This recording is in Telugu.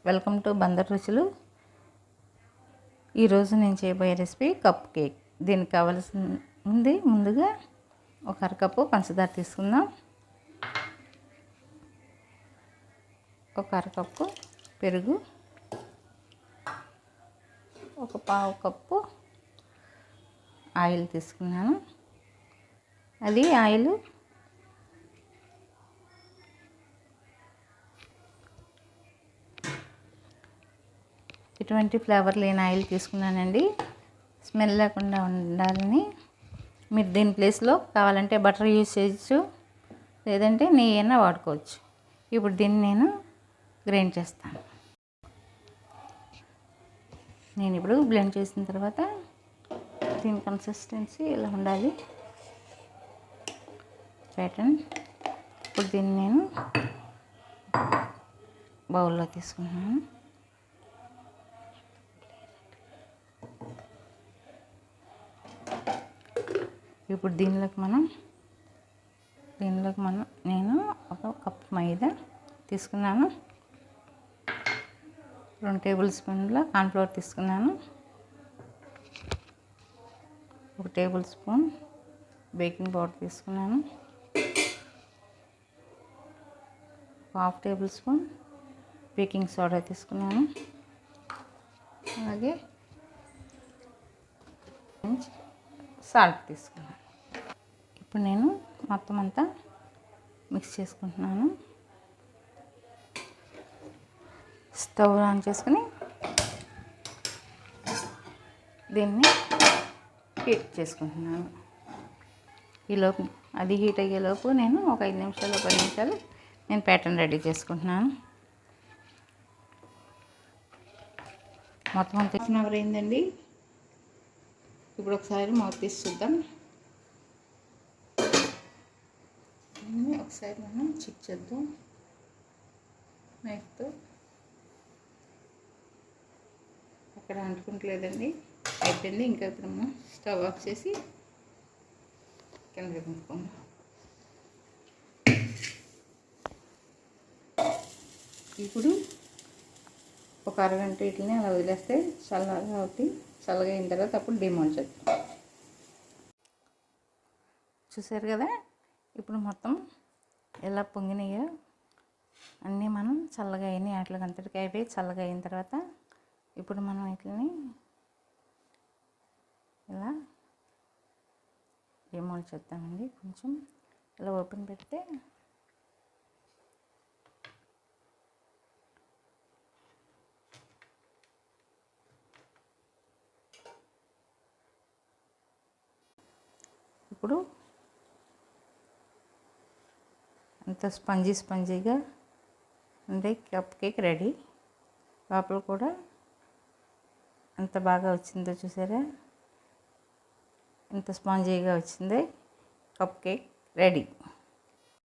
వెల్కమ్ టు బందర్ రుచులు. ఈరోజు నేను చేయబోయే రెసిపీ కప్ కేక్. దీనికి కావాల్సింది ముందుగా ఒక అరకప్పు పంచదార తీసుకుందాం, ఒక అరకప్పు పెరుగు, ఒక పావు కప్పు ఆయిల్ తీసుకున్నాను. అది ఆయిల్ ఎటువంటి ఫ్లేవర్ లేని ఆయిల్ తీసుకున్నానండి. స్మెల్ లేకుండా ఉండాలని. మీరు దీని ప్లేస్లో కావాలంటే బటర్ యూజ్ చేయొచ్చు, లేదంటే నెయ్యి అయినా వాడుకోవచ్చు. ఇప్పుడు దీన్ని నేను గ్రైండ్ చేస్తాను. నేను ఇప్పుడు బ్లెండ్ చేసిన తర్వాత దీని కన్సిస్టెన్సీ ఇలా ఉండాలి ప్యాటర్న్. ఇప్పుడు దీన్ని నేను బౌల్లో తీసుకున్నాను. ఇప్పుడు దీనిలోకి నేను ఒక కప్పు మైదా తీసుకున్నాను, 2 టేబుల్ స్పూన్ల కార్న్ఫ్లోర్ తీసుకున్నాను, 1 టేబుల్ స్పూన్ బేకింగ్ పౌడర్ తీసుకున్నాను, 1/2 టేబుల్ స్పూన్ బేకింగ్ సోడా తీసుకున్నాను, అలాగే సాల్ట్ తీసుకున్నాను. ఇప్పుడు నేను మొత్తం అంతా మిక్స్ చేసుకుంటున్నాను. స్టవ్ ఆన్ చేసుకుని దీన్ని హీట్ చేసుకుంటున్నాను. ఈలోపు అది హీట్ అయ్యేలోపు నేను ఒక 5 నిమిషాలు 10 నిమిషాలు నేను ప్యాటర్న్ రెడీ చేసుకుంటున్నాను. మొత్తం అంతా 1 అవర్ అయిందండి. ఇప్పుడు ఒకసారి మూత తీసి చూద్దాం. ఒకసారి మనం చెక్ చేద్దాం నైఫ్తో. అక్కడ అంటుకుంటలేదండి, అయిపోయింది. ఇంకా ఇప్పుడు మనం స్టవ్ ఆఫ్ చేసి కింద పెట్టుకుందాం. ఇప్పుడు ఒక అరగంట వీటిని అలా వదిలేస్తే చల్లగా అవుతాయి. చల్లగా అయిన తర్వాత అప్పుడు డిమోల్డ్ చేద్దాం. చూసారు కదా, ఇప్పుడు మొత్తం ఎలా పొంగినాయో అన్నీ మనం చల్లగా అయినాయి. వాటికి అంతటికి అయిపోయి చల్లగా అయిన తర్వాత ఇప్పుడు మనం వీటిని ఇలా డిమోల్డ్ చేద్దామండి. కొంచెం ఇలా ఓపెన్ పెడితే ఇప్పుడు అంత స్పంజీగా ఉండే కప్ కేక్ రెడీ. లోపల కూడా ఎంత బాగా వచ్చిందో చూసారా, ఎంత స్పాంజీగా వచ్చిందో. Cup cake ready.